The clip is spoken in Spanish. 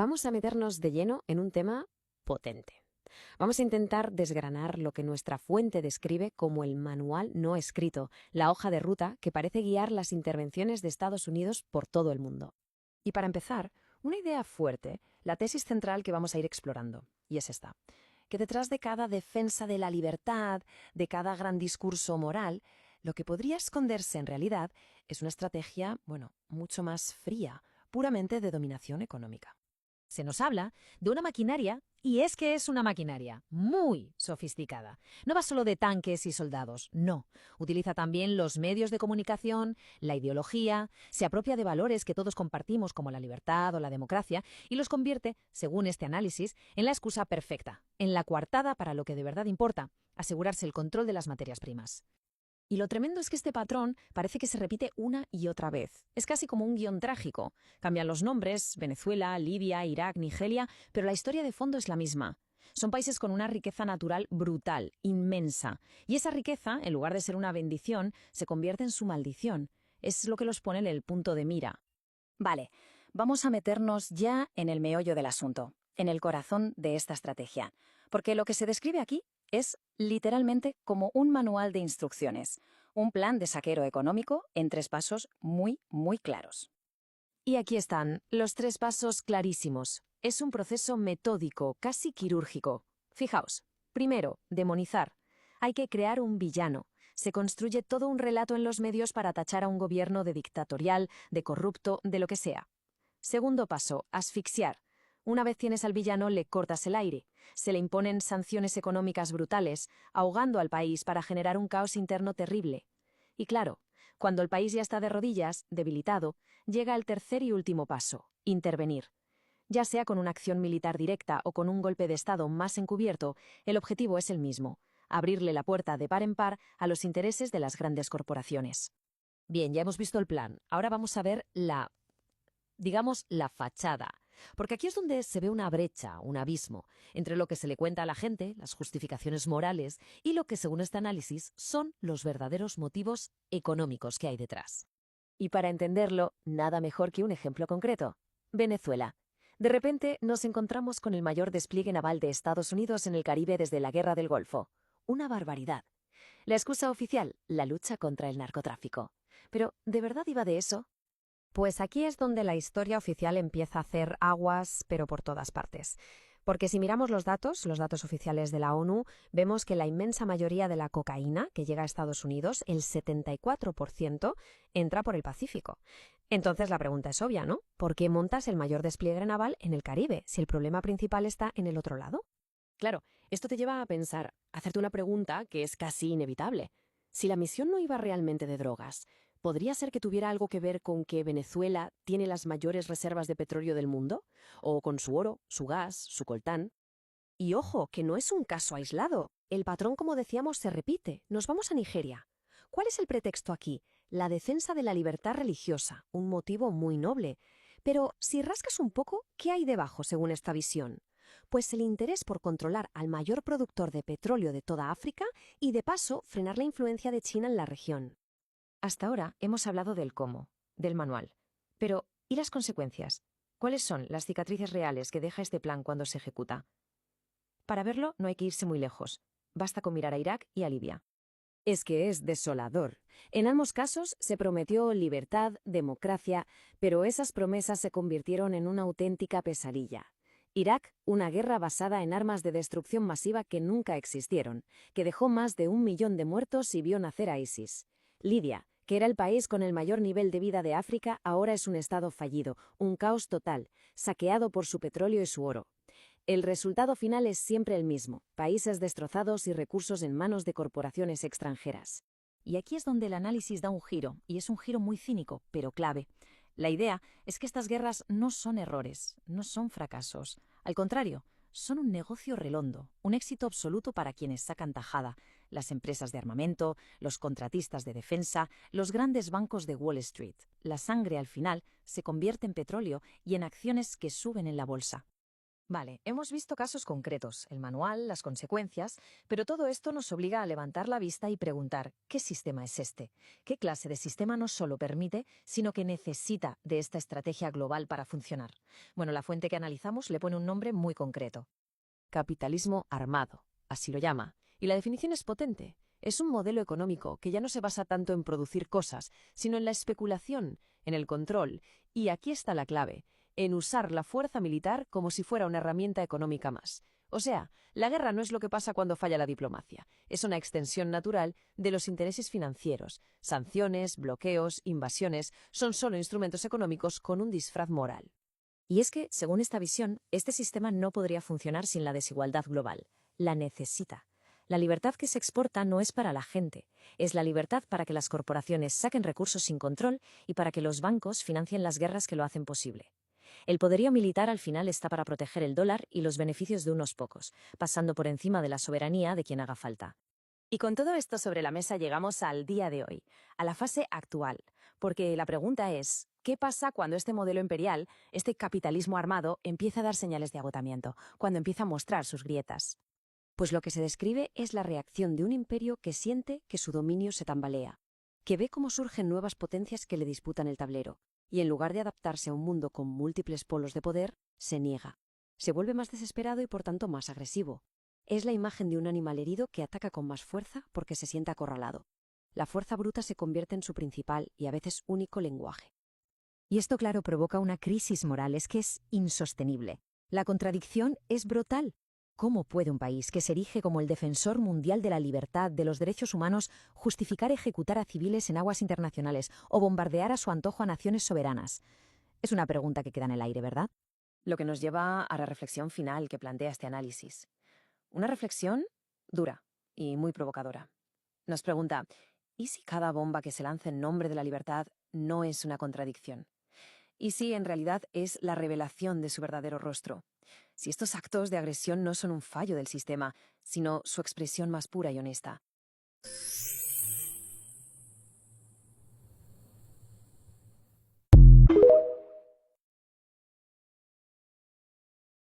Vamos a meternos de lleno en un tema potente. Vamos a intentar desgranar lo que nuestra fuente describe como el manual no escrito, la hoja de ruta que parece guiar las intervenciones de Estados Unidos por todo el mundo. Y para empezar, una idea fuerte, la tesis central que vamos a ir explorando, y es esta, que detrás de cada defensa de la libertad, de cada gran discurso moral, lo que podría esconderse en realidad es una estrategia, mucho más fría, puramente de dominación económica. Se nos habla de una maquinaria, y es que es una maquinaria muy sofisticada. No va solo de tanques y soldados, no. Utiliza también los medios de comunicación, la ideología, se apropia de valores que todos compartimos como la libertad o la democracia y los convierte, según este análisis, en la excusa perfecta, en la coartada para lo que de verdad importa, asegurarse el control de las materias primas. Y lo tremendo es que este patrón parece que se repite una y otra vez. Es casi como un guión trágico. Cambian los nombres, Venezuela, Libia, Irak, Nigeria, pero la historia de fondo es la misma. Son países con una riqueza natural brutal, inmensa. Y esa riqueza, en lugar de ser una bendición, se convierte en su maldición. Es lo que los pone en el punto de mira. Vale, vamos a meternos ya en el meollo del asunto, en el corazón de esta estrategia. Porque lo que se describe aquí es literalmente como un manual de instrucciones, un plan de saqueo económico en 3 pasos muy, muy claros. Y aquí están, los 3 pasos clarísimos. Es un proceso metódico, casi quirúrgico. Fijaos, primero, demonizar. Hay que crear un villano. Se construye todo un relato en los medios para tachar a un gobierno de dictatorial, de corrupto, de lo que sea. Segundo paso, asfixiar. Una vez tienes al villano, le cortas el aire. Se le imponen sanciones económicas brutales, ahogando al país para generar un caos interno terrible. Y claro, cuando el país ya está de rodillas, debilitado, llega el tercer y último paso, intervenir. Ya sea con una acción militar directa o con un golpe de Estado más encubierto, el objetivo es el mismo, abrirle la puerta de par en par a los intereses de las grandes corporaciones. Bien, ya hemos visto el plan. Ahora vamos a ver la fachada. Porque aquí es donde se ve una brecha, un abismo, entre lo que se le cuenta a la gente, las justificaciones morales, y lo que, según este análisis, son los verdaderos motivos económicos que hay detrás. Y para entenderlo, nada mejor que un ejemplo concreto. Venezuela. De repente nos encontramos con el mayor despliegue naval de Estados Unidos en el Caribe desde la Guerra del Golfo. Una barbaridad. La excusa oficial, la lucha contra el narcotráfico. Pero, ¿de verdad iba de eso? Pues aquí es donde la historia oficial empieza a hacer aguas, pero por todas partes. Porque si miramos los datos oficiales de la ONU, vemos que la inmensa mayoría de la cocaína que llega a Estados Unidos, el 74%, entra por el Pacífico. Entonces la pregunta es obvia, ¿no? ¿Por qué montas el mayor despliegue naval en el Caribe, si el problema principal está en el otro lado? Claro, esto te lleva a pensar, a hacerte una pregunta que es casi inevitable. Si la misión no iba realmente de drogas, ¿podría ser que tuviera algo que ver con que Venezuela tiene las mayores reservas de petróleo del mundo? ¿O con su oro, su gas, su coltán? Y ojo, que no es un caso aislado. El patrón, como decíamos, se repite. Nos vamos a Nigeria. ¿Cuál es el pretexto aquí? La defensa de la libertad religiosa, un motivo muy noble. Pero si rascas un poco, ¿qué hay debajo según esta visión? Pues el interés por controlar al mayor productor de petróleo de toda África y, de paso, frenar la influencia de China en la región. Hasta ahora hemos hablado del cómo, del manual. Pero, ¿y las consecuencias? ¿Cuáles son las cicatrices reales que deja este plan cuando se ejecuta? Para verlo no hay que irse muy lejos. Basta con mirar a Irak y a Libia. Es que es desolador. En ambos casos se prometió libertad, democracia, pero esas promesas se convirtieron en una auténtica pesadilla. Irak, una guerra basada en armas de destrucción masiva que nunca existieron, que dejó más de 1 millón de muertos y vio nacer a ISIS. Libia, que era el país con el mayor nivel de vida de África, ahora es un estado fallido, un caos total, saqueado por su petróleo y su oro. El resultado final es siempre el mismo, países destrozados y recursos en manos de corporaciones extranjeras. Y aquí es donde el análisis da un giro, y es un giro muy cínico, pero clave. La idea es que estas guerras no son errores, no son fracasos. Al contrario, son un negocio redondo, un éxito absoluto para quienes sacan tajada, las empresas de armamento, los contratistas de defensa, los grandes bancos de Wall Street. La sangre al final se convierte en petróleo y en acciones que suben en la bolsa. Vale, hemos visto casos concretos, el manual, las consecuencias, pero todo esto nos obliga a levantar la vista y preguntar, ¿qué sistema es este? ¿Qué clase de sistema no solo permite, sino que necesita de esta estrategia global para funcionar? Bueno, la fuente que analizamos le pone un nombre muy concreto. Capitalismo armado, así lo llama. Y la definición es potente. Es un modelo económico que ya no se basa tanto en producir cosas, sino en la especulación, en el control, y aquí está la clave, en usar la fuerza militar como si fuera una herramienta económica más. O sea, la guerra no es lo que pasa cuando falla la diplomacia, es una extensión natural de los intereses financieros. Sanciones, bloqueos, invasiones son solo instrumentos económicos con un disfraz moral. Y es que, según esta visión, este sistema no podría funcionar sin la desigualdad global. La necesita. La libertad que se exporta no es para la gente, es la libertad para que las corporaciones saquen recursos sin control y para que los bancos financien las guerras que lo hacen posible. El poderío militar al final está para proteger el dólar y los beneficios de unos pocos, pasando por encima de la soberanía de quien haga falta. Y con todo esto sobre la mesa llegamos al día de hoy, a la fase actual, porque la pregunta es, ¿qué pasa cuando este modelo imperial, este capitalismo armado, empieza a dar señales de agotamiento, cuando empieza a mostrar sus grietas? Pues lo que se describe es la reacción de un imperio que siente que su dominio se tambalea, que ve cómo surgen nuevas potencias que le disputan el tablero, y en lugar de adaptarse a un mundo con múltiples polos de poder, se niega. Se vuelve más desesperado y por tanto más agresivo. Es la imagen de un animal herido que ataca con más fuerza porque se siente acorralado. La fuerza bruta se convierte en su principal y a veces único lenguaje. Y esto, claro, provoca una crisis moral, es que es insostenible. La contradicción es brutal. ¿Cómo puede un país que se erige como el defensor mundial de la libertad, de los derechos humanos, justificar ejecutar a civiles en aguas internacionales o bombardear a su antojo a naciones soberanas? Es una pregunta que queda en el aire, ¿verdad? Lo que nos lleva a la reflexión final que plantea este análisis. Una reflexión dura y muy provocadora. Nos pregunta, ¿y si cada bomba que se lanza en nombre de la libertad no es una contradicción? ¿Y si en realidad es la revelación de su verdadero rostro? Si estos actos de agresión no son un fallo del sistema, sino su expresión más pura y honesta.